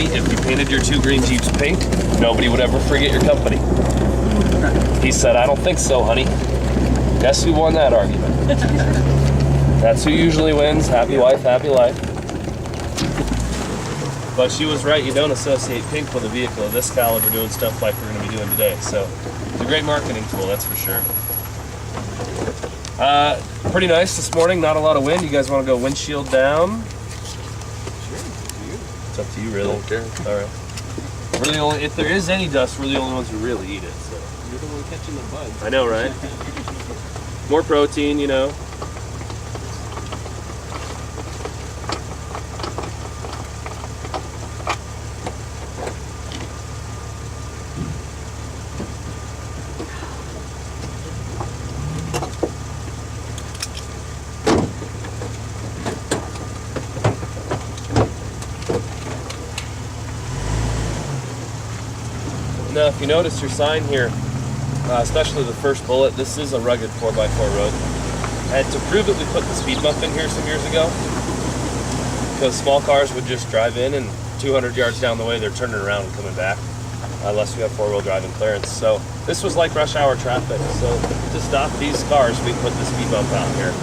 If you painted your 2 green Jeeps pink, nobody would ever forget your company. He said, I don't think so, honey. Guess who won that argument? That's who usually wins. Happy wife, happy life. But she was right. You don't associate pink with a vehicle of this caliber doing stuff like we're going to be doing today. So it's a great marketing tool, that's for sure. Pretty nice this morning. Not a lot of wind. You guys want to go windshield down? It's up to you, really. Don't care. All right. We're the only, if there is any dust, we're the only ones who really eat it. So. You're the one catching the bugs. I know, right? More protein, you know. Now, if you notice your sign here, especially the first bullet, this is a rugged 4x4 road. And to prove it, we put the speed bump in here some years ago, because small cars would just drive in and 200 yards down the way they're turning around and coming back, unless we have 4-wheel drive and clearance. So this was like rush hour traffic. So to stop these cars, we put the speed bump out here.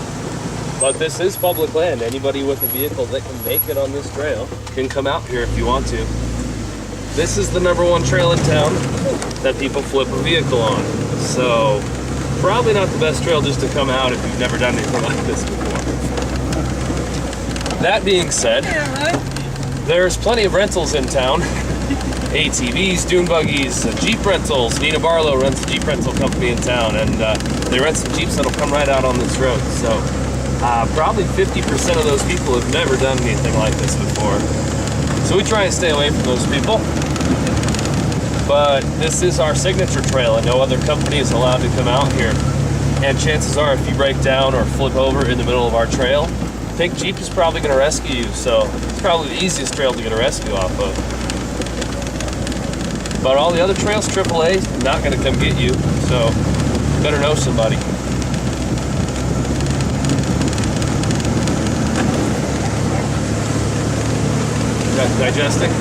But this is public land. Anybody with a vehicle that can make it on this trail can come out here if you want to. This is the #1 trail in town that people flip a vehicle on. So probably not the best trail just to come out if you've never done anything like this before. That being said, there's plenty of rentals in town. ATVs, dune buggies, Jeep rentals. Nina Barlow runs a Jeep rental company in town, and they rent some Jeeps that'll come right out on this road. So probably 50% of those people have never done anything like this before. So we try and stay away from those people. But this is our signature trail, and no other company is allowed to come out here. And chances are, if you break down or flip over in the middle of our trail, Pink Jeep is probably going to rescue you. So it's probably the easiest trail to get a rescue off of. But all the other trails, AAA, not going to come get you. So you better know somebody. Digesting?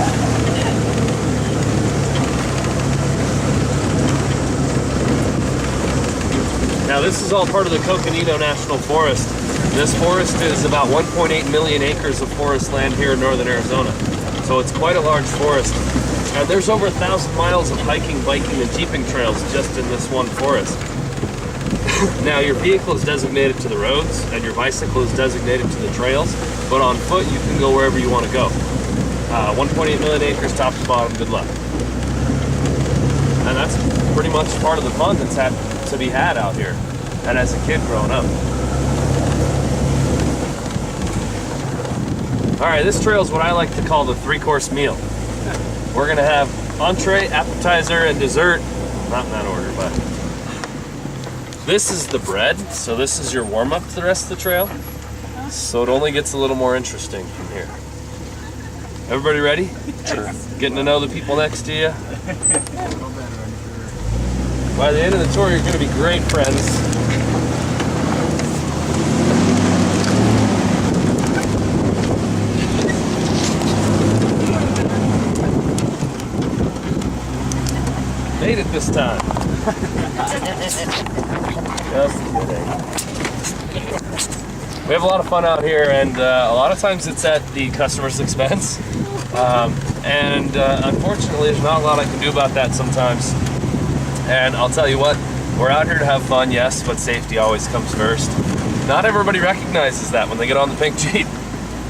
Now this is all part of the Coconino National Forest. This forest is about 1.8 million acres of forest land here in northern Arizona. So it's quite a large forest. And there's over 1,000 miles of hiking, biking, and jeeping trails just in this one forest. Now your vehicle is designated to the roads and your bicycle is designated to the trails, but on foot you can go wherever you want to go. 1.8 million acres, top to bottom, good luck. And that's pretty much part of the fun that's had to be had out here, and as a kid growing up. All right, this trail is what I like to call the 3-course meal. We're gonna have entree, appetizer, and dessert. Not in that order, but. This is the bread, so this is your warm-up to the rest of the trail. So it only gets a little more interesting from here. Everybody ready? Sure. Getting to know the people next to you? By the end of the tour, you're going to be great friends. Made it this time. Just kidding. We have a lot of fun out here, and a lot of times it's at the customer's expense. Unfortunately, there's not a lot I can do about that sometimes. And I'll tell you what, we're out here to have fun, yes, but safety always comes first. Not everybody recognizes that when they get on the Pink Jeep.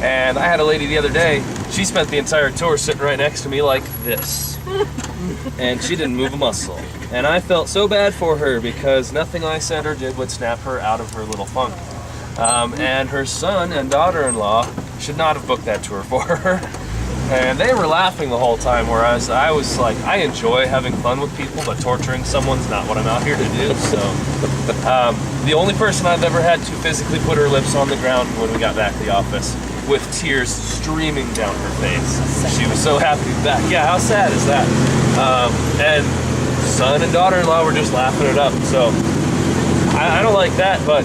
And I had a lady the other day, she spent the entire tour sitting right next to me like this. And she didn't move a muscle. And I felt so bad for her because nothing I said or did would snap her out of her little funk. And her son and daughter-in-law should not have booked that tour for her. And they were laughing the whole time, whereas I was like, I enjoy having fun with people, but torturing someone's not what I'm out here to do. So the only person I've ever had to physically put her lips on the ground when we got back to the office, with tears streaming down her face. She was so happy to be back. Yeah, how sad is that? And son and daughter-in-law were just laughing it up. So I don't like that, but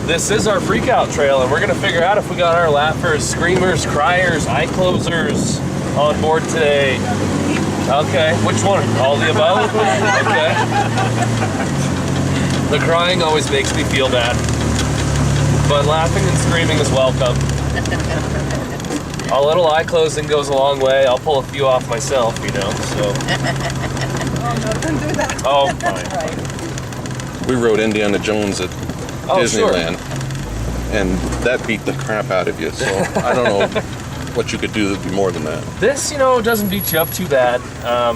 this is our freak out trail, and we're gonna figure out if we got our laughers, screamers, criers, eye closers, on board today? Okay, which one? All the above? Okay. The crying always makes me feel bad, but laughing and screaming is welcome. A little eye closing goes a long way. I'll pull a few off myself, you know, so. Oh, no, don't do that. Oh, fine. Right. We rode Indiana Jones at Disneyland, and that beat the crap out of you. So I don't know what you could do that'd be more than that. This, you know, doesn't beat you up too bad.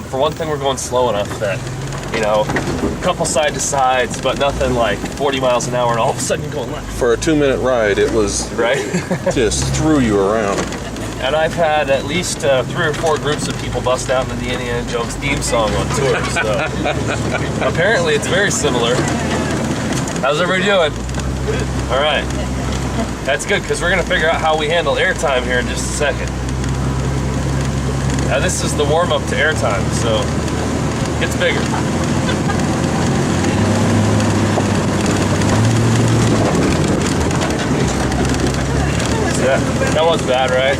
For one thing, we're going slow enough that, you know, a couple side to sides, but nothing like 40 miles an hour and all of a sudden you're going left. For a 2-minute ride, it was right. Just threw you around. And I've had at least 3 or 4 groups of people bust out into the Indiana Jones theme song on tour. So apparently it's very similar. How's everybody doing? All right. That's good, because we're going to figure out how we handle airtime here in just a second. Now this is the warm-up to airtime, so it gets bigger. Yeah, that was bad, right?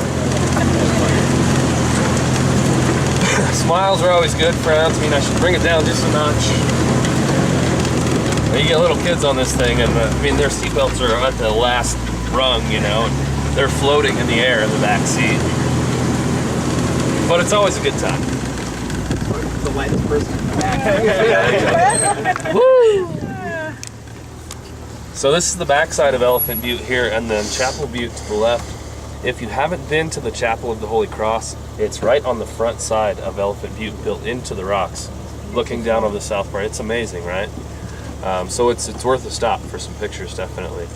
Smiles are always good, frowns. I mean, I should bring it down just a notch. You get little kids on this thing, and I mean, their seatbelts are at the last rung, you know, and they're floating in the air in the back seat. But it's always a good time. The lightest person in the back. Woo! So this is the backside of Elephant Butte here, and then Chapel Butte to the left. If you haven't been to the Chapel of the Holy Cross, it's right on the front side of Elephant Butte, built into the rocks, looking down over the south part. It's amazing, right? So it's worth a stop for some pictures, definitely.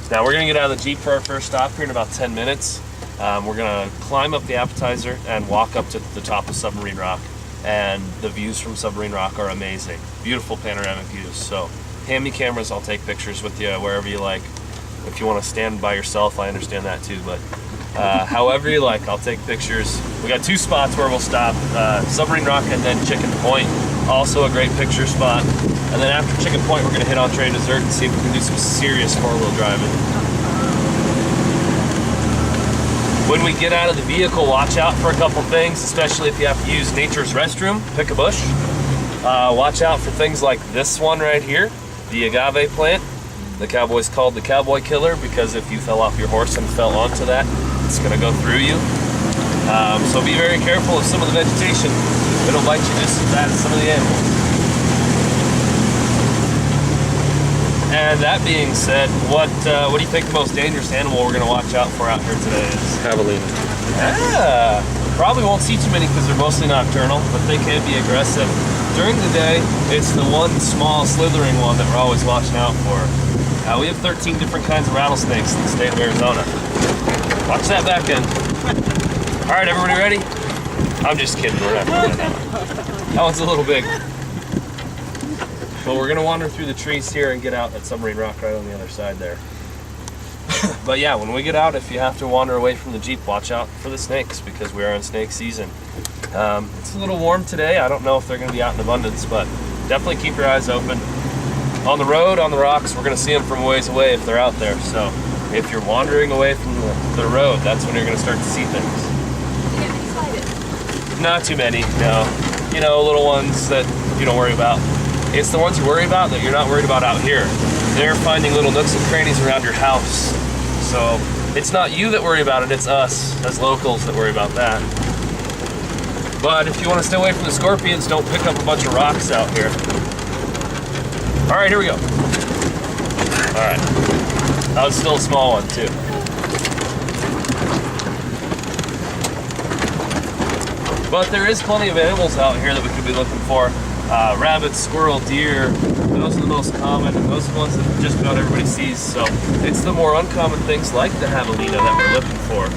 Now we're gonna get out of the Jeep for our first stop here in about 10 minutes. We're gonna climb up the appetizer and walk up to the top of Submarine Rock. And the views from Submarine Rock are amazing. Beautiful panoramic views. So hand me cameras, I'll take pictures with you wherever you like. If you want to stand by yourself, I understand that too, but however you like, I'll take pictures. We got 2 spots where we'll stop, Submarine Rock and then Chicken Point, also a great picture spot. And then after Chicken Point, we're gonna hit Entree Dessert and see if we can do some serious 4-wheel driving. When we get out of the vehicle, watch out for a couple things, especially if you have to use nature's restroom, pick a bush. Watch out for things like this one right here, the agave plant. The cowboys called the cowboy killer because if you fell off your horse and fell onto that, it's gonna go through you. So be very careful of some of the vegetation. It'll bite you just as bad as some of the animals. And that being said, what do you think the most dangerous animal we're gonna watch out for out here today is? Javelina. Yeah, probably won't see too many because they're mostly nocturnal, but they can be aggressive. During the day, it's the one small slithering one that we're always watching out for. We have 13 different kinds of rattlesnakes in the state of Arizona. Watch that back end. All right, everybody ready? I'm just kidding, we're not doing that. That one's a little big. But we're gonna wander through the trees here and get out at Submarine Rock right on the other side there. But yeah, when we get out, if you have to wander away from the Jeep, watch out for the snakes because we are in snake season. It's a little warm today. I don't know if they're gonna be out in abundance, but definitely keep your eyes open. On the road, on the rocks, we're gonna see them from a ways away if they're out there. So if you're wandering away from the road, that's when you're gonna start to see things. Can't be excited. Not too many, no. You know, little ones that you don't worry about. It's the ones you worry about that you're not worried about out here. They're finding little nooks and crannies around your house. So it's not you that worry about it, it's us as locals that worry about that. But if you want to stay away from the scorpions, don't pick up a bunch of rocks out here. All right, here we go. All right. That was still a small one too. But there is plenty of animals out here that we could be looking for. Rabbits, squirrel, deer, those are the most common, and those are the ones that just about everybody sees. So it's the more uncommon things like the javelina that we're looking for.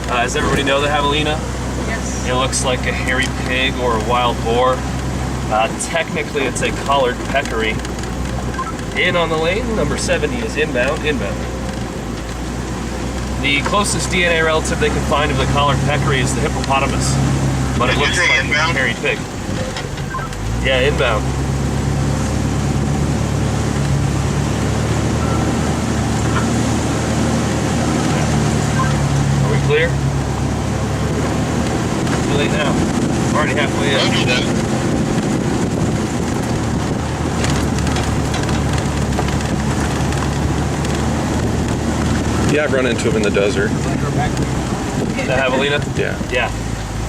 Does everybody know the javelina? Yes. It looks like a hairy pig or a wild boar. Technically, it's a collared peccary. In on the lane, number 70 is inbound. The closest DNA relative they can find of the collared peccary is the hippopotamus, but it looks like a hairy pig. Yeah, inbound. clear? Too late now. I'm already halfway in. Yeah, I've run into them in the desert. The javelina? Yeah. Yeah.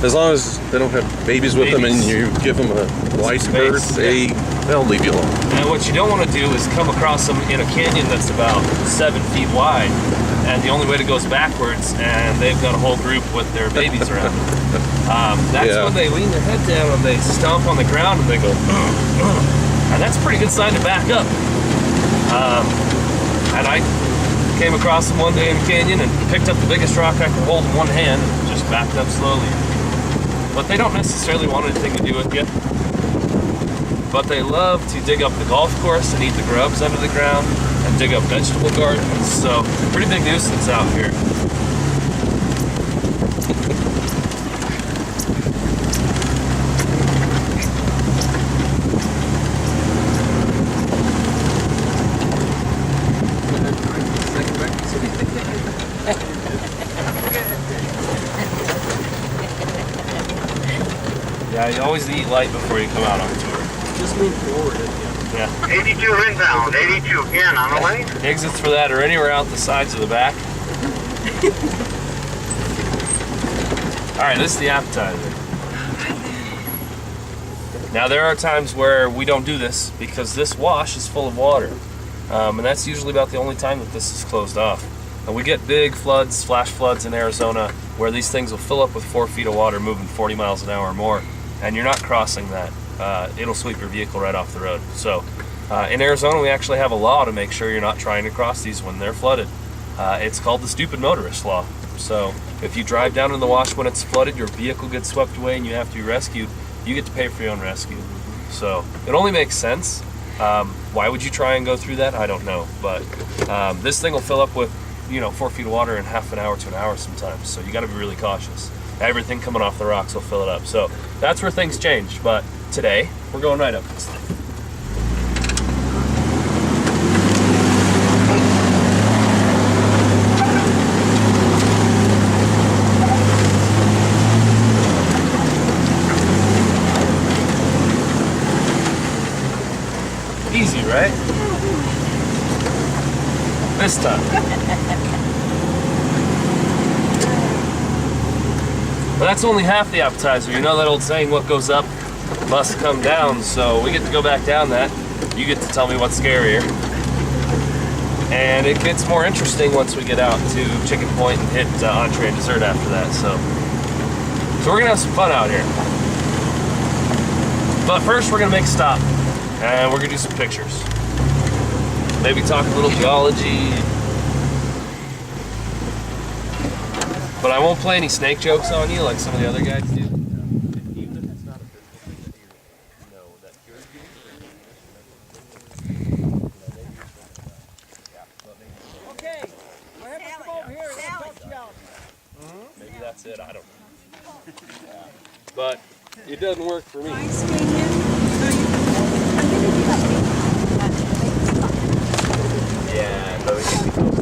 As long as they don't have babies with them and you give them a white bird, they'll leave you alone. And what you don't want to do is come across them in a canyon that's about 7 feet wide, and the only way to go is backwards, and they've got a whole group with their babies around them. That's when they lean their head down and they stomp on the ground and they go, and that's a pretty good sign to back up. And I came across them one day in the canyon and picked up the biggest rock I could hold in one hand and just backed up slowly. But they don't necessarily want anything to do with you. But they love to dig up the golf course and eat the grubs under the ground and dig up vegetable gardens. So, pretty big nuisance out here. Yeah, you always eat light before you come out on tour. Just move forward. Yeah. 82 inbound, 82 again on the way. Exits for that are anywhere out the sides of the back. Alright, this is the appetizer. Now there are times where we don't do this because this wash is full of water. And that's usually about the only time that this is closed off. And we get big floods, flash floods in Arizona where these things will fill up with 4 feet of water moving 40 miles an hour or more. And you're not crossing that. It'll sweep your vehicle right off the road. So in Arizona, we actually have a law to make sure you're not trying to cross these when they're flooded. It's called the stupid motorist law. So if you drive down in the wash when it's flooded, your vehicle gets swept away and you have to be rescued, you get to pay for your own rescue. So it only makes sense. Why would you try and go through that? I don't know. But this thing will fill up with 4 feet of water in half an hour to an hour sometimes. So you got to be really cautious. Everything coming off the rocks will fill it up. So that's where things change. But today, we're going right up this thing. Easy, right? This time. But that's only half the appetizer. You know that old saying, what goes up must come down. So we get to go back down that. You get to tell me what's scarier. And it gets more interesting once we get out to Chicken Point and hit entree and dessert after that. So we're gonna have some fun out here. But first we're gonna make a stop and we're gonna do some pictures. Maybe talk a little geology. But I won't play any snake jokes on you like some of the other guys do. Even if it's not a physical thing that you know that you're Okay, we're having to come over here and talk to y'all. maybe that's it, I don't know. But it doesn't work for me. Yeah, but we can be close.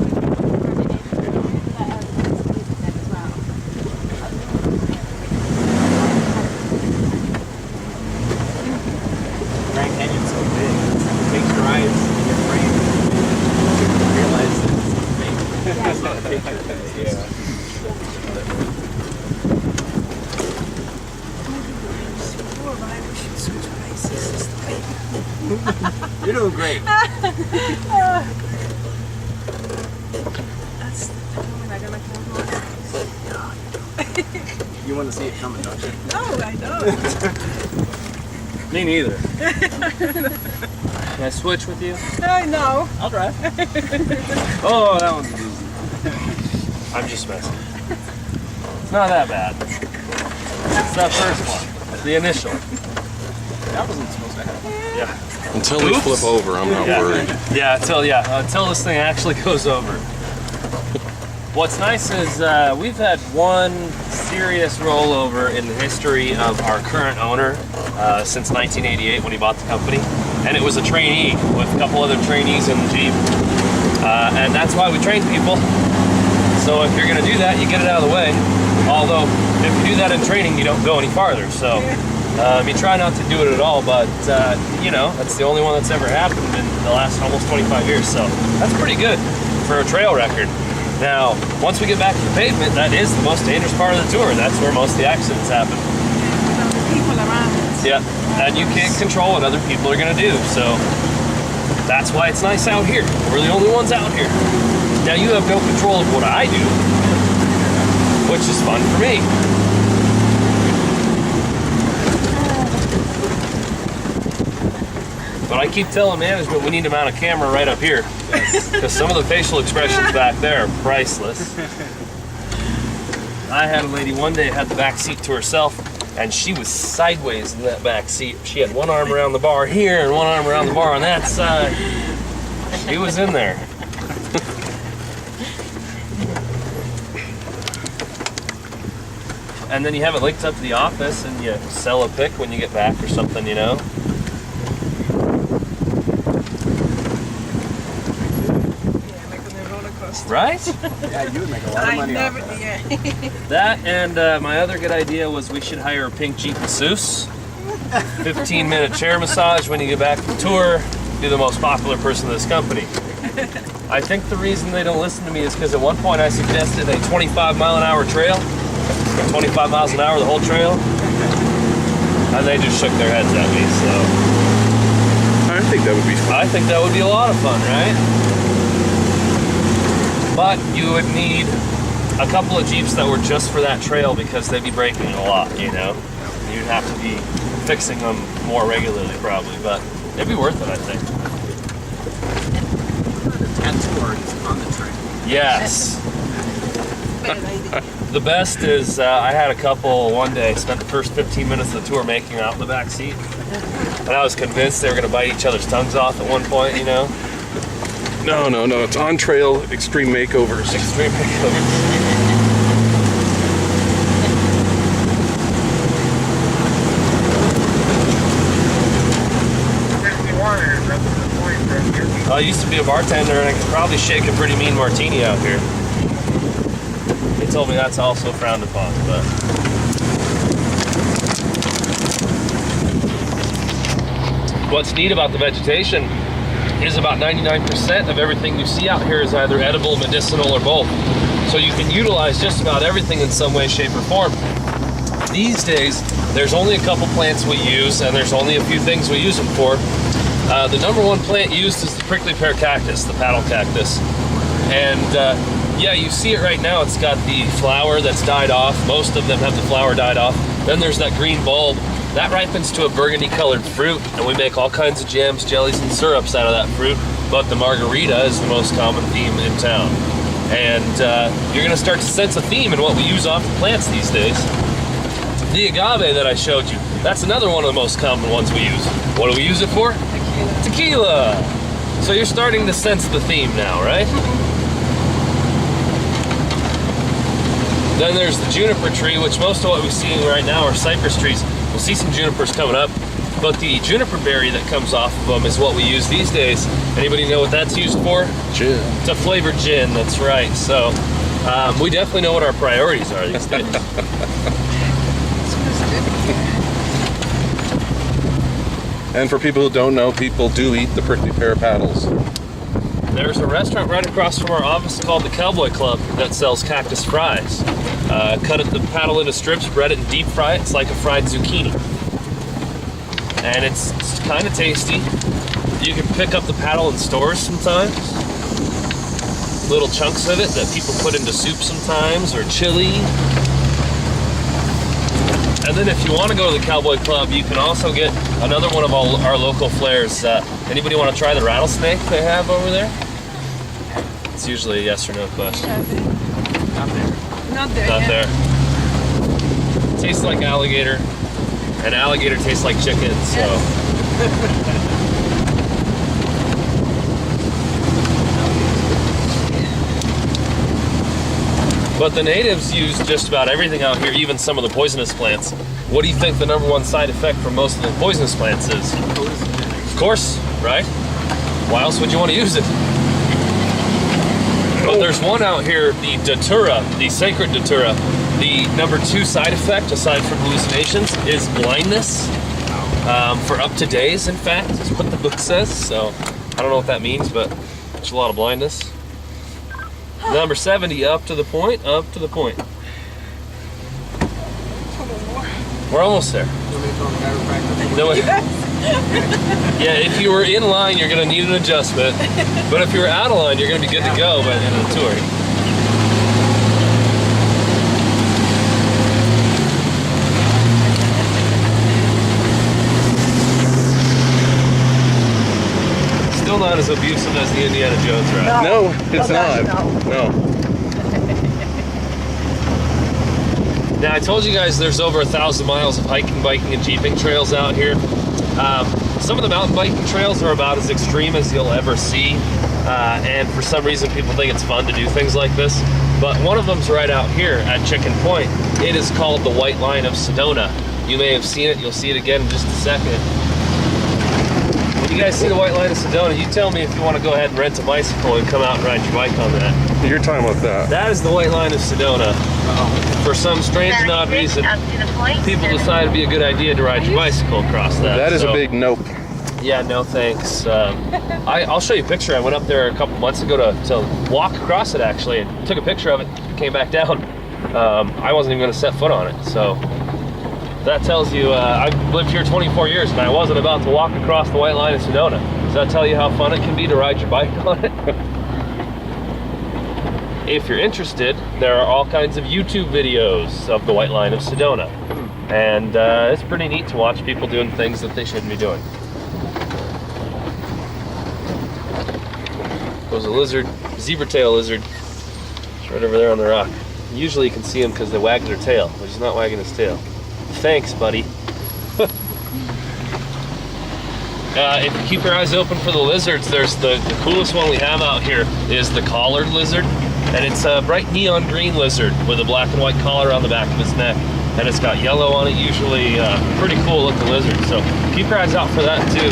Grand Canyon's so big. It takes your eyes in your frame. You realize that it's fake. It's not a picture. Yeah. You're doing great. You want to see it coming, don't you? Oh, I know. Me neither. Can I switch with you? No. I'll drive. Oh, that one's easy. I'm just messing. It's not that bad. It's that first one. The initial. That wasn't supposed to happen. Yeah. Until we flip over, I'm not worried. Yeah, until this thing actually goes over. What's nice is we've had one serious rollover in the history of our current owner since 1988 when he bought the company. And it was a trainee with a couple other trainees in the Jeep. And that's why we train people. So if you're going to do that, you get it out of the way. Although, if you do that in training, you don't go any farther. So you try not to do it at all, but you know, that's the only one that's ever happened in the last almost 25 years. So that's pretty good for a trail record. Now, once we get back to the pavement, that is the most dangerous part of the tour. That's where most of the accidents happen. People around. Yeah, and you can't control what other people are going to do. So that's why it's nice out here. We're the only ones out here. Now, you have no control of what I do, which is fun for me. But I keep telling management we need to mount a camera right up here, because some of the facial expressions back there are priceless. I had a lady one day had the back seat to herself, and she was sideways in that back seat. She had one arm around the bar here and one arm around the bar on that side. She was in there. And then you have it linked up to the office, and you sell a pic when you get back or something, you know. Right? Yeah, you would make a lot of money off that. Yeah. That and my other good idea was we should hire a pink Jeep masseuse. 15-minute chair massage when you get back from tour. Be the most popular person in this company. I think the reason they don't listen to me is because at one point I suggested a 25-mile-an-hour trail. 25 miles an hour the whole trail. And they just shook their heads at me, so. I think that would be fun. I think that would be a lot of fun, right? But you would need a couple of Jeeps that were just for that trail because they'd be breaking a lot, you know? You'd have to be fixing them more regularly probably, but it'd be worth it, I think. The tattoo artist on the train. Yes. The best is I had a couple one day, spent the first 15 minutes of the tour making out in the back seat. And I was convinced they were going to bite each other's tongues off at one point, you know? No. It's on trail extreme makeovers. Extreme makeovers. I used to be a bartender, and I could probably shake a pretty mean martini out here. They told me that's also frowned upon, but. What's neat about the vegetation is about 99% of everything you see out here is either edible, medicinal, or both. So you can utilize just about everything in some way, shape, or form. These days, there's only a couple plants we use, and there's only a few things we use them for. The number one plant used is the prickly pear cactus, the paddle cactus. And yeah, you see it right now. It's got the flower that's died off. Most of them have the flower died off. Then there's that green bulb. That ripens to a burgundy colored fruit, and we make all kinds of jams, jellies, and syrups out of that fruit. But the margarita is the most common theme in town. And you're gonna start to sense a theme in what we use off the plants these days. The agave that I showed you, that's another one of the most common ones we use. What do we use it for? Tequila. So you're starting to sense the theme now, right? Then there's the juniper tree, which most of what we're seeing right now are cypress trees. We'll see some junipers coming up, but the juniper berry that comes off of them is what we use these days. Anybody know what that's used for? Gin. To flavor gin, that's right. So we definitely know what our priorities are these days. And for people who don't know, people do eat the prickly pear paddles. There's a restaurant right across from our office called the Cowboy Club that sells cactus fries. Cut the paddle into strips, bread it, and deep fry it. It's like a fried zucchini. And it's kind of tasty. You can pick up the paddle in stores sometimes. Little chunks of it that people put into soup sometimes, or chili. And then if you want to go to the Cowboy Club, you can also get another one of our local flares. Anybody want to try the rattlesnake they have over there? It's usually a yes or no question. Not there. Not there. Not yet. there. Tastes like alligator, and alligator tastes like chicken, so. But the natives use just about everything out here, even some of the poisonous plants. What do you think the number one side effect for most of the poisonous plants is? Of course, right? Why else would you want to use it? But there's one out here, the datura, the sacred datura. The number 2 side effect, aside from hallucinations, is blindness. For up to days, in fact, is what the book says. So I don't know what that means, but there's a lot of blindness. Number 70, up to the point, up to the point. We're almost there. No, yeah, if you were in line, you're going to need an adjustment. But if you're out of line, you're going to be good to go by the end of the tour. Still not as abusive as the Indiana Jones ride. No, it's not. No. Now, I told you guys there's over 1,000 miles of hiking, biking, and jeeping trails out here. Some of the mountain biking trails are about as extreme as you'll ever see. And for some reason, people think it's fun to do things like this. But one of them's right out here at Chicken Point. It is called the White Line of Sedona. You may have seen it. You'll see it again in just a second. When you guys see the White Line of Sedona, you tell me if you want to go ahead and rent a bicycle and come out and ride your bike on that. You're talking about that. That is the White Line of Sedona. For some strange and odd reason, people decide it'd be a good idea to ride your bicycle across that. That is a big nope. Yeah, no thanks. I'll show you a picture. I went up there a couple months ago to walk across it, actually, and took a picture of it, came back down. I wasn't even going to set foot on it, so that tells you I've lived here 24 years and I wasn't about to walk across the White Line of Sedona. Does that tell you how fun it can be to ride your bike on it? If you're interested, there are all kinds of YouTube videos of the White Line of Sedona. And it's pretty neat to watch people doing things that they shouldn't be doing. There's a lizard, zebra tail lizard, right over there on the rock. Usually you can see him because they wag their tail, but he's not wagging his tail. Thanks, buddy. If you keep your eyes open for the lizards, there's the coolest one we have out here is the collared lizard. And it's a bright neon green lizard with a black and white collar on the back of his neck. And it's got yellow on it, usually pretty cool looking lizard. So keep your eyes out for that too.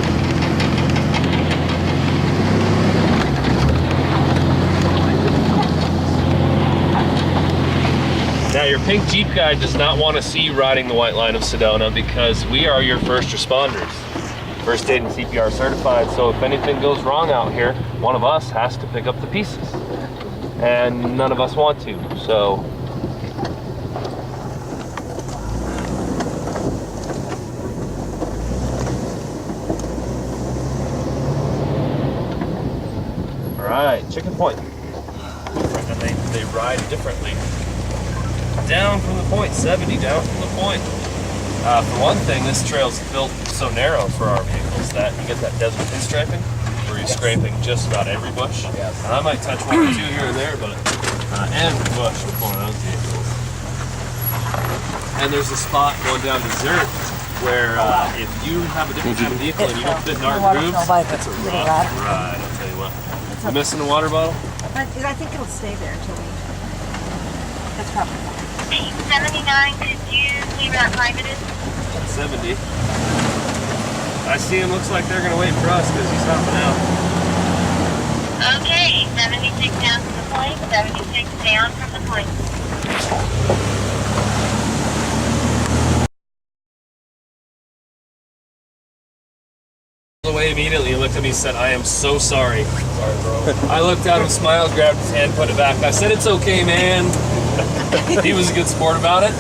Now, your pink Jeep guide does not want to see you riding the White Line of Sedona because we are your first responders. First aid and CPR certified, so if anything goes wrong out here, one of us has to pick up the pieces. And none of us want to, so. All right, Chicken Point. And they ride differently. Down from the point, 70 down from the point. For one thing, this trail's built so narrow for our vehicles that you get that desert pinstriping where you're scraping just about every bush. And I might touch one or two here or there, but every bush with one of those vehicles. And there's a spot going down Desert where if you have a different kind of vehicle and you don't fit in our grooves, it's a rough ride, I'll tell you what. You missing a water bottle? I think it'll stay there until we. That's probably fine. 79, could you leave that 5 minutes? 70. I see him, looks like they're going to wait for us because he's hopping out. Okay, 76 down from the point, 76 down from the point. Away immediately, he looked at me and said, "I am so sorry." Sorry, bro. I looked at him, smiled, grabbed his hand, put it back. I said, "It's okay, man." He was a good sport about it.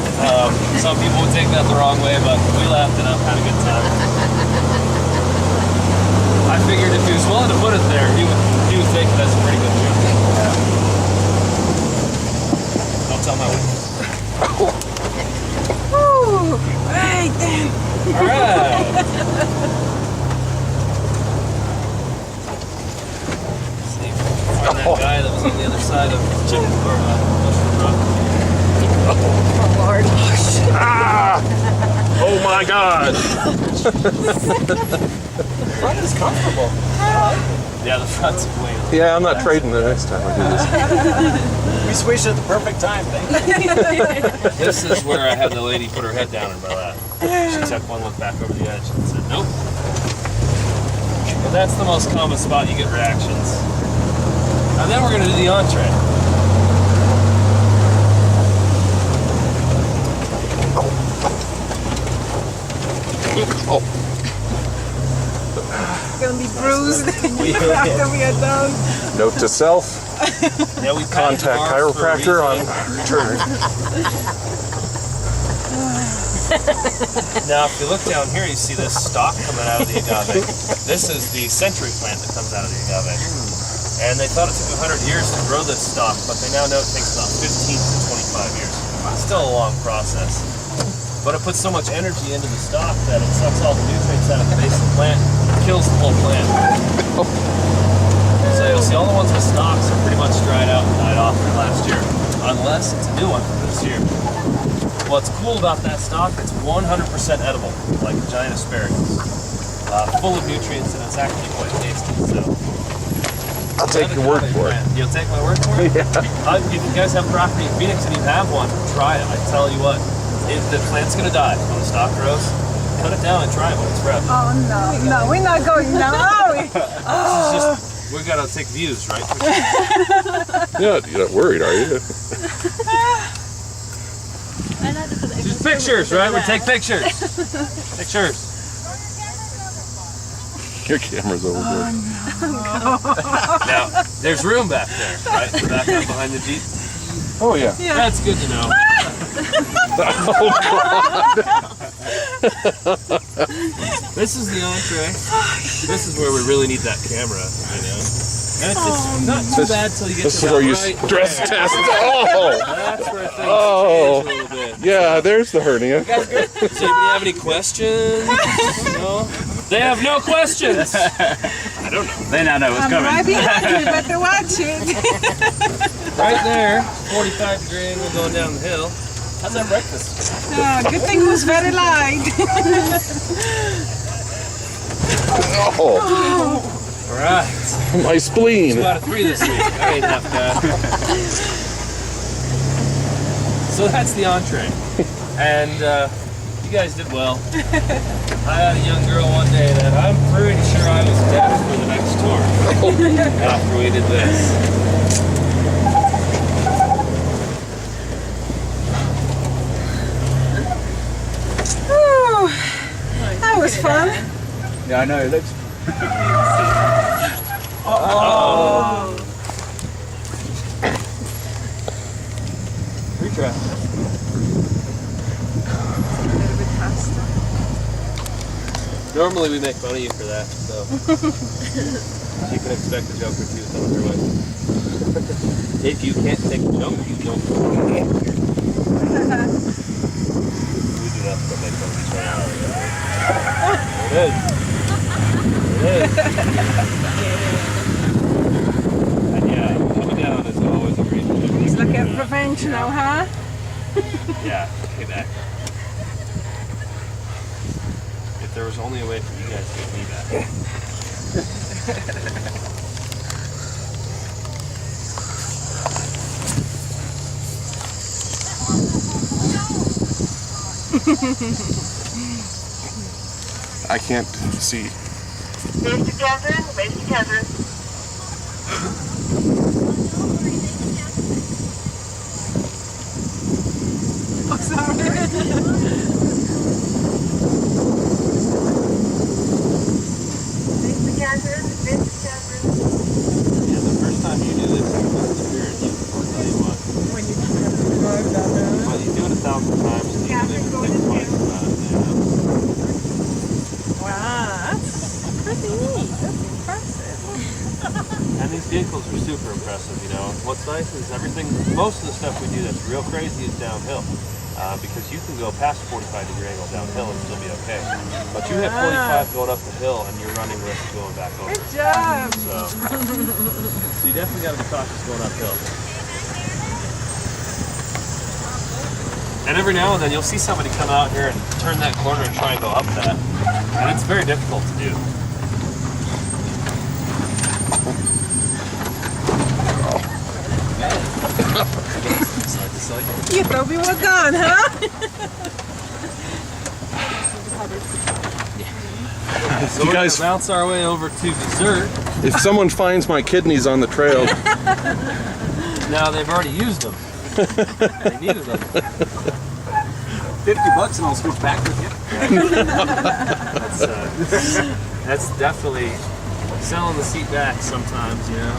Some people would take that the wrong way, but we laughed it up, had a good time. I figured if he was willing to put it there, he would think that's a pretty good joke. Don't tell my wife. Woo! Right then. All right. Find that guy that was on the other side of Chicken or Mushroom Rock. Oh, Lord. Ah! Oh my God! Front is comfortable. Yeah, the front's way. Yeah, I'm not trading the next time I do this. We switched at the perfect time, thank you. This is where I had the lady put her head down in my lap. She took one look back over the edge and said, "Nope." But that's the most common spot you get reactions. And then we're gonna do the entree. It's gonna be bruised after we are done. Note to self, Yeah, we contact chiropractor on return. Now, if you look down here, you see this stalk coming out of the agave. This is the century plant that comes out of the agave. And they thought it took 100 years to grow this stalk, but they now know it takes about 15 to 25 years. It's still a long process. But it puts so much energy into the stalk that it sucks all the nutrients out of the base of the plant, kills the whole plant. So you'll see all the ones with stalks are pretty much dried out and died off from last year, unless it's a new one for this year. What's cool about that stalk, it's 100% edible, like a giant asparagus. Full of nutrients, and it's actually quite tasty. So I'll take your word for it. You'll take my word for it? Yeah. If you guys have property in Phoenix and you have one, try it. I tell you what, if the plant's gonna die when the stalk grows, cut it down and try it when it's fresh. Oh no, we're not going now, are we? This is just, we gotta take views, right? Yeah, you're not worried, are you? Just pictures, right? We take pictures. Pictures. Your camera's over there. Now, there's room back there, right? To back up behind the Jeep. Oh yeah. That's good to know. Oh God. This is the entree. This is where we really need that camera, you know. And it's not too bad till you get This to is where you right stress there. test. Oh. That's where things Oh. change a little bit. Yeah, there's the hernia. Does anybody have any questions? No? They have no questions. I don't know. They now know what's I'm coming. right behind you, better watch it. Right there, 45-degree angle going down the hill. How's that breakfast? Good thing it was very light. Oh, All right. my spleen. 2 out of 3 this week. I ain't half bad. So that's the entree. And you guys did well. I had a young girl one day that I'm pretty sure I was deaf for the next tour. After we did this. Whew. That was fun. Yeah, I know. It looks. Retry. A little bit faster. Normally we make fun of you for that, so you can expect a joke or two coming your way. If you can't take a joke, you don't. We do nothing but make fun of each other. There it is. There it is. And yeah, coming down is always a great joke. It's like a revenge now, huh? Yeah, payback. If there was only a way for you guys to get me back. I can't see. Base together, base together. Oh, sorry. Base together, base together. Yeah, the first time you do this, you're with the spirit. I'll tell you what. When you drive that, Well, you do it 1,000 times, and you don't even think twice about it. You know? wow, that's pretty neat. That's impressive. And these vehicles are super impressive, you know. What's nice is everything, most of the stuff we do that's real crazy is downhill. Because you can go past 45-degree angle downhill and still be okay. But you hit 45 going up the hill and you're running risk of going back over. Good job. So you definitely got to be cautious going uphill. And every now and then you'll see somebody come out here and turn that corner and try and go up that. And it's very difficult to do. You thought we were gone, huh? So we're gonna bounce our way over to dessert. If someone finds my kidneys on the trail, Now they've already used them. They needed them. $50 and I'll switch back with you. That's definitely selling the seat back sometimes, you know.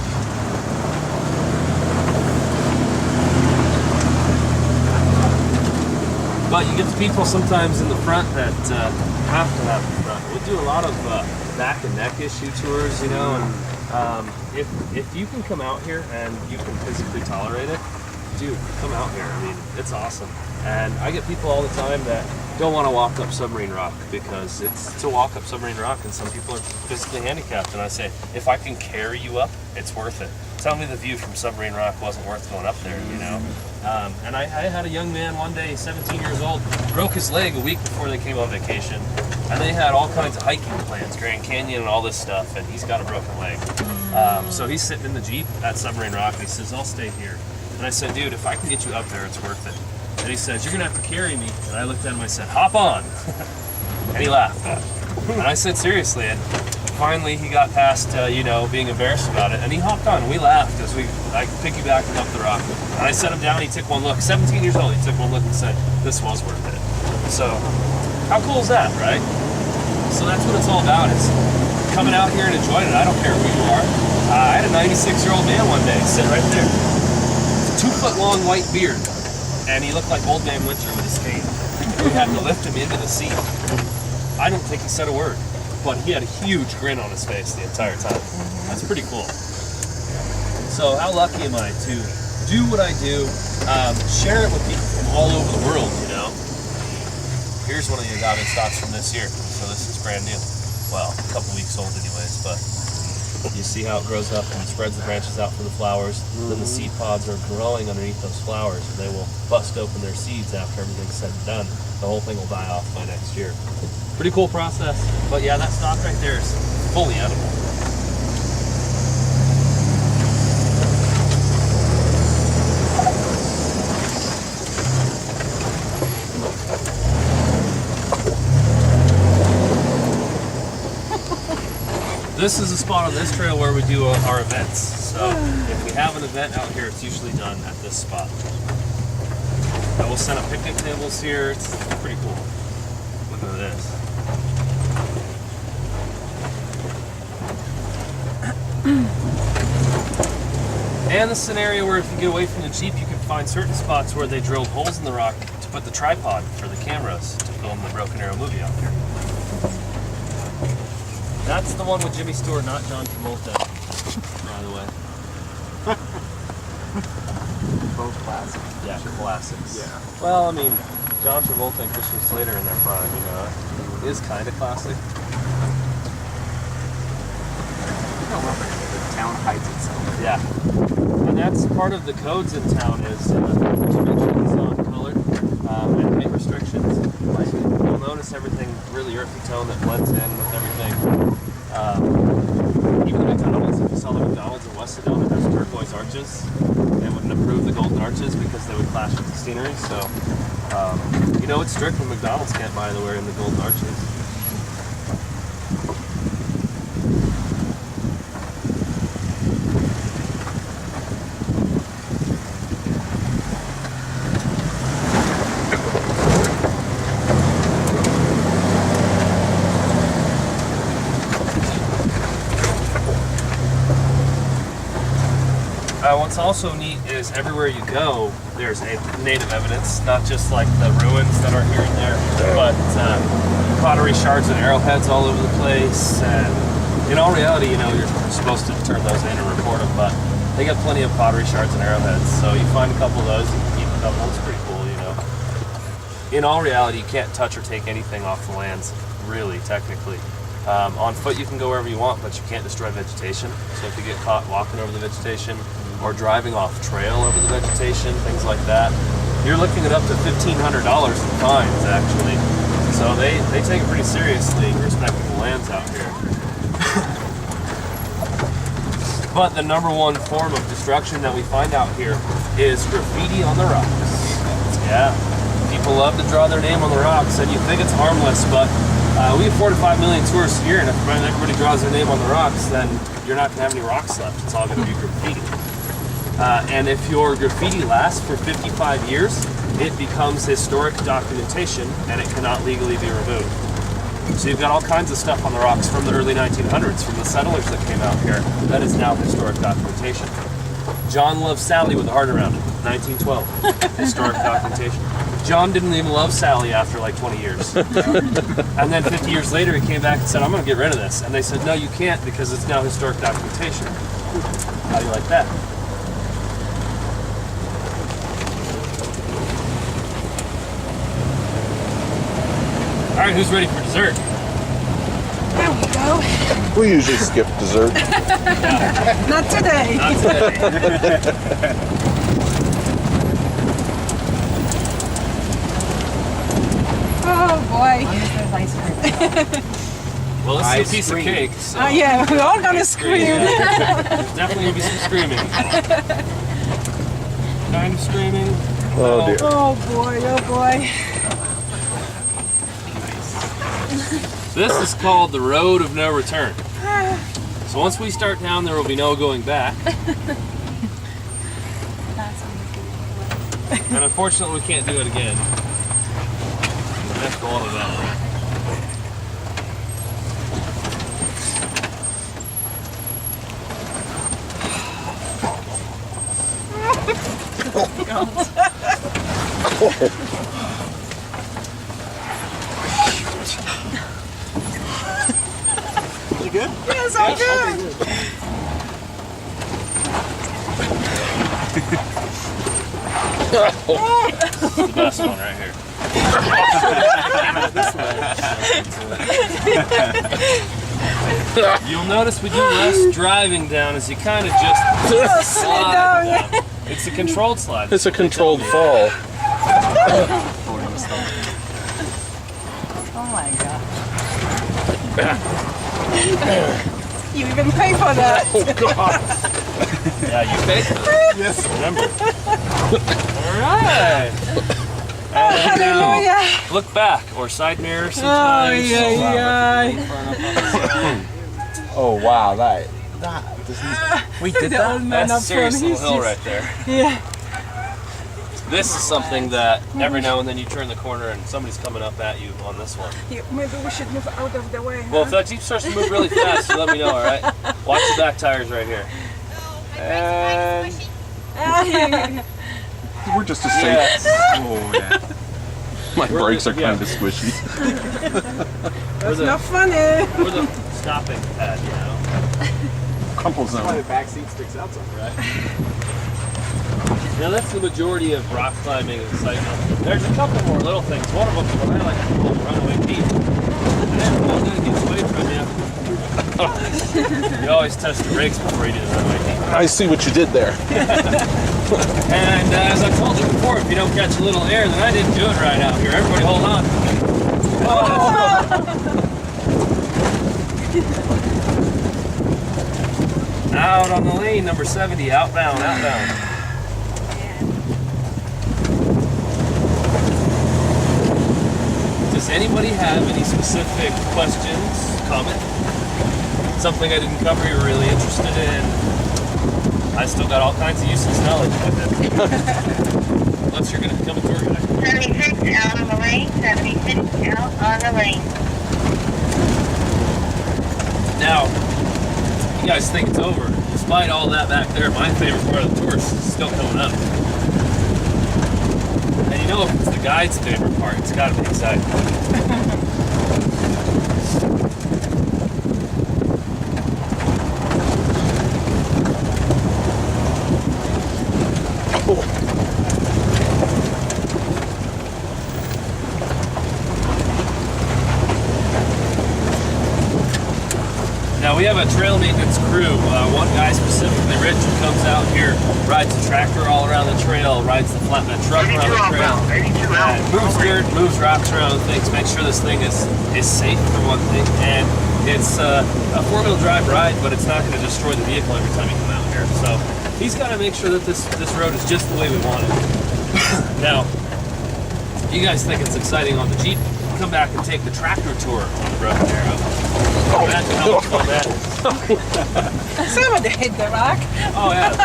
But you get the people sometimes in the front that have to have the front. We do a lot of back and neck issue tours, you know, and if you can come out here and you can physically tolerate it, dude, come out here. I mean, it's awesome. And I get people all the time that don't want to walk up Submarine Rock because it's to walk up Submarine Rock, and some people are physically handicapped. And I say, if I can carry you up, it's worth it. Tell me the view from Submarine Rock wasn't worth going up there, you know? And I had a young man one day, 17 years old, broke his leg a week before they came on vacation. And they had all kinds of hiking plans, Grand Canyon and all this stuff, and he's got a broken leg. So he's sitting in the Jeep at Submarine Rock, and he says, I'll stay here. And I said, dude, if I can get you up there, it's worth it. And he says, you're gonna have to carry me. And I looked at him and I said, hop on. And he laughed at it. And I said, seriously. And finally he got past, being embarrassed about it. And he hopped on, and we laughed as we piggybacked him up the rock. And I set him down, he took one look. 17 years old, he took one look and said, this was worth it. So, how cool is that, right? So that's what it's all about, is coming out here and enjoying it. I don't care who you are. I had a 96-year-old man one day sit right there. 2-foot long white beard. And he looked like Old Man Winter with his cane. We had to lift him into the seat. I don't think he said a word, but he had a huge grin on his face the entire time. That's pretty cool. So how lucky am I to do what I do, share it with people from all over the world, you know? Here's one of the agave stocks from this year. So this is brand new. Well, a couple weeks old anyways, but you see how it grows up and spreads the branches out for the flowers. Then the seed pods are growing underneath those flowers, and they will bust open their seeds after everything's said and done. The whole thing will die off by next year. Pretty cool process. But yeah, that stalk right there is fully edible. This is a spot on this trail where we do our events. So if we have an event out here, it's usually done at this spot. I will set up picnic tables here. It's pretty cool. Look at this. And the scenario where if you get away from the Jeep, you can find certain spots where they drilled holes in the rock to put the tripod for the cameras to film the Broken Arrow movie out there. That's the one with Jimmy Stewart, not John Travolta, by the way. Both classics. Yeah, classics. Yeah. Well, I mean, John Travolta and Christian Slater in their prime, you know, is kind of classic. I love it. The town hides itself. Yeah. And that's part of the codes in town is restrictions on color and height restrictions. Like, you'll notice everything really earthy tone that blends in with everything. Even the McDonald's, if you saw the McDonald's in West Sedona, there's turquoise arches. They wouldn't approve the golden arches because they would clash with the scenery. So, it's strict when McDonald's can't buy the wearing the golden arches. What's also neat is everywhere you go, there's a native evidence, not just like the ruins that are here and there, but pottery shards and arrowheads all over the place. And in all reality, you're supposed to turn those in and report them, but they got plenty of pottery shards and arrowheads. So you find a couple of those, you can keep a couple. It's pretty cool, In all reality, you can't touch or take anything off the lands, really, technically. On foot, you can go wherever you want, but you can't destroy vegetation. So if you get caught walking over the vegetation, or driving off trail over the vegetation, things like that, you're looking at up to $1,500 in fines, actually. So they take it pretty seriously, respecting the lands out here. But the number one form of destruction that we find out here is graffiti on the rocks. Yeah, people love to draw their name on the rocks, and you think it's harmless, but We have 4 to 5 million tourists a year, and if everybody draws their name on the rocks, then you're not going to have any rocks left. It's all going to be graffiti. And if your graffiti lasts for 55 years, it becomes historic documentation, and it cannot legally be removed. So you've got all kinds of stuff on the rocks from the early 1900s, from the settlers that came out here, that is now historic documentation. John loved Sally with a heart around it, 1912, historic documentation. John didn't even love Sally after like 20 years. And then 50 years later, he came back and said, I'm going to get rid of this. And they said, no, you can't, because it's now historic documentation. How do you like that? All right, who's ready for dessert? There we go. We usually skip dessert. Not today. Not today. Oh boy. Well, let's see a Ice piece cream. of cake. So Yeah, we're all gonna scream. There's definitely gonna be some screaming. Kind of screaming. Oh dear. Oh boy, oh boy. This is called the road of no return. So once we start down, there will be no going back. And unfortunately, we can't do it again. That's all of that. You good? Yes, I'm good. The best one right here. You'll notice we do less driving down as you kind of just slide down. It's a controlled slide. It's a controlled fall. Oh my god. You even pay for that. Oh God. Yeah, you paid for it. Yes. Remember. All right. And Hallelujah. look back or side mirror Oh sometimes. yeah. Oh wow, that we did The old that. man That's a up serious front, little he's hill just- right there. Yeah. This is something that every now and then you turn the corner and somebody's coming up at you on this one. Yeah, maybe we should move out of the way. Well, if that Jeep starts to move really fast, you let me know, all right? Watch the back tires right here. And We're just a safe. yes, Oh yeah. My brakes are yeah. kind of squishy. That's not funny. we're the stopping pad, you know. Crumple Why zone. the back seat sticks out so right? Now that's the majority of rock climbing excitement. There's a couple more little things. One of them is when I like to pull runaway peak. And then one that gets away from you. You always test the brakes before you do the runaway peak. I see what you did there. And as I told you before, if you don't catch a little air, then I didn't do it right out here. Everybody hold on. Out on the lane, number 70, outbound, outbound. Does anybody have any specific questions, comment? Something I didn't cover you're really interested in? I still got all kinds of useless knowledge with it. Unless you're going to become a tour guide. 76 out on the lane, 76 out on the lane. Now, you guys think it's over. Despite all that back there, my favorite part of the tour is still coming up. And you know, if it's the guide's favorite part, it's got to be exciting. Now we have a trail maintenance crew. One guy specifically, Rich, who comes out here, rides the tractor all around the trail, rides the flatbed truck 82 around the trail, outbound, 82 out. moves dirt, moves rocks around things, make sure this thing is safe for one thing. And it's a four-wheel drive ride, but it's not going to destroy the vehicle every time you come out here. So he's got to make sure that this road is just the way we want it. Now, you guys think it's exciting on the Jeep. come back and take the tractor tour on the Broken Arrow. Imagine how much fun that is. Somebody hit the rock. Oh yeah.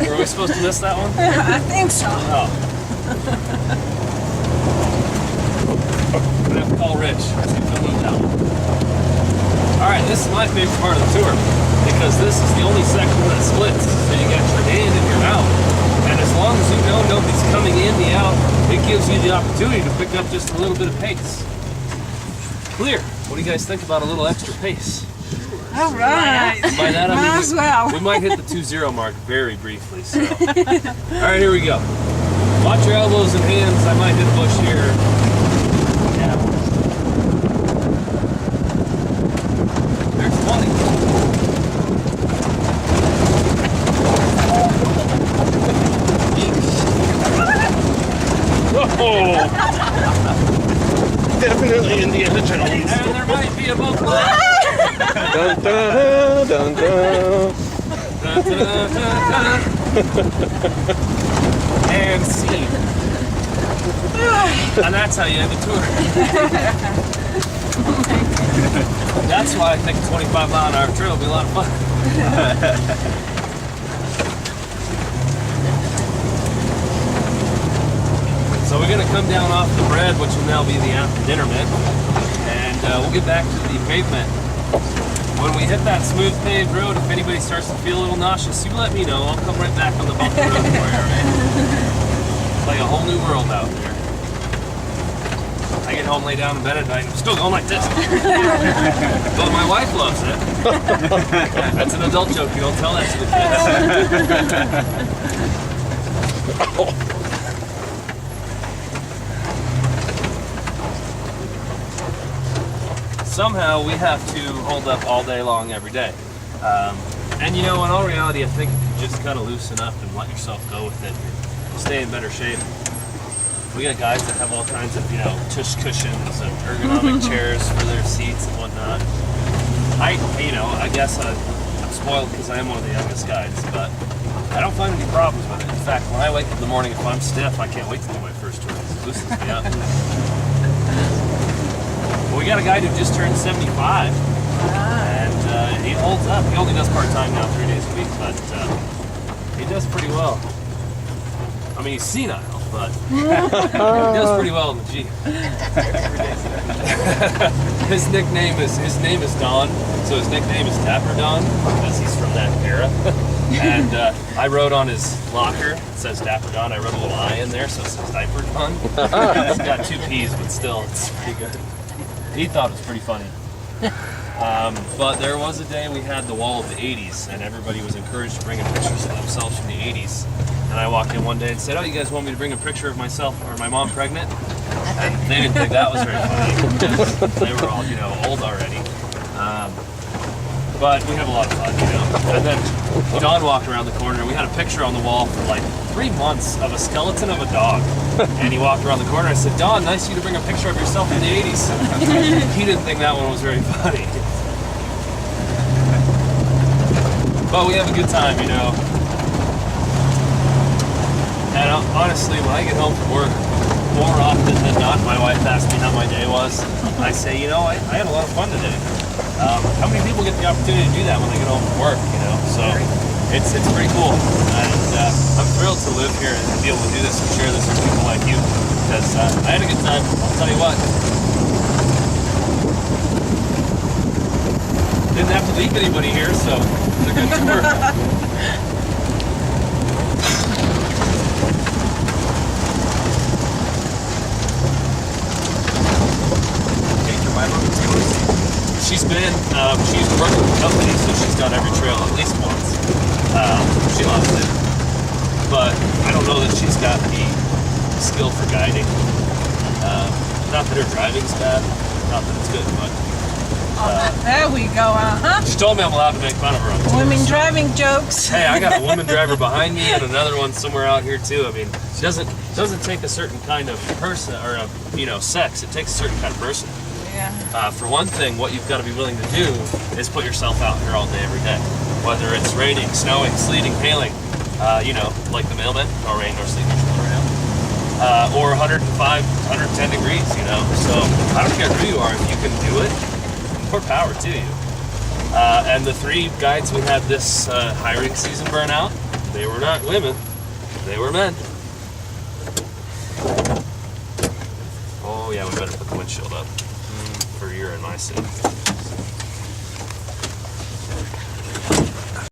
Were we supposed to miss that one? I think so. Oh. I'm gonna have to call Rich. See if he'll move that one. Alright, this is my favorite part of the tour because this is the only section that splits. So you got your hand and your out. And as long as you know nobody's coming in the out, it gives you the opportunity to pick up just a little bit of pace. Clear. What do you guys think about a little extra pace? All right. By that I mean Might as well. we might hit the 2-0 mark very briefly. So, all right, here we go. Watch your elbows and hands. I might hit a bush here. Yeah. There's 20. Oh! Definitely Indiana Jones. And there might be a boat. Dun, dun, dun, dun, dun. And scene. And that's how you end the tour. That's why I think a 25-mile-an-hour trail will be a lot of fun. So we're going to come down off the bread, which will now be the intermittent, and we'll get back to the pavement. When we hit that smooth paved road, if anybody starts to feel a little nauseous, you let me know. I'll come right back on the bumpy road for you, right? It's like a whole new world out there. I get home, lay down in bed at night, and I'm still going like this. But my wife loves it. That's an adult joke. You don't tell that to the kids. Somehow we have to hold up all day long every day. And you know, in all reality, I think if you just kind of loosen up and let yourself go with it, you'll stay in better shape. We got guys that have all kinds of, you know, tush cushions and ergonomic chairs for their seats and whatnot. I guess I'm spoiled because I am one of the youngest guys, but I don't find any problems with it. In fact, when I wake up in the morning, if I'm stiff, I can't wait to do my first tour. It loosens me up. Well, we got a guy who just turned 75, and he holds up. He only does part-time now, 3 days a week, but he does pretty well. I mean, he's senile, but he does pretty well in the Jeep. His name is Don, so his nickname is Dapper Don because he's from that era. And I wrote on his locker, it says Dapper Don. I wrote a little I in there, so it says Diaper Don. It's got 2 P's, but still, it's pretty good. He thought it was pretty funny. But there was a day we had the wall of the 80s, and everybody was encouraged to bring in pictures of themselves from the 80s. And I walked in one day and said, "Oh, you guys want me to bring a picture of myself or my mom pregnant?" And they didn't think that was very funny. They were all, you know, old already. But we have a lot of fun, you know. And then Don walked around the corner, and we had a picture on the wall for like 3 months of a skeleton of a dog. And he walked around the corner, and I said, "Don, nice of you to bring a picture of yourself in the 80s. He didn't think that one was very funny. But we have a good time, you know. And honestly, when I get home from work, more often than not, my wife asks me how my day was. I say, you know, I had a lot of fun today. How many people get the opportunity to do that when they get home from work, you know? So it's pretty cool. And I'm thrilled to live here and be able to do this and share this with people like you. Because I had a good time, I'll tell you what. Didn't have to leave anybody here, so it's a good tour. She's she used to work with the company, so she's done every trail at least once. She loves it. But I don't know that she's got the skill for guiding. Not that her driving's bad, not that it's good, but... There we go, She told me I'm allowed to make fun of her on tour. Women driving jokes. Hey, I got a woman driver behind me and another one somewhere out here too. I mean, it doesn't take a certain kind of person or sex. It takes a certain kind of person. Yeah. For one thing, what you've got to be willing to do is put yourself out here all day, every day. Whether it's raining, snowing, sleeting, hailing, like the mailman, nor rain nor sleet nor snow right now. or 105, 110 degrees, you know. So I don't care who you are, if you can do it, more power to you. And the 3 guides we had this hiring season burn out, they were not women, they were men. Oh yeah, we better put the windshield up for your and my sake.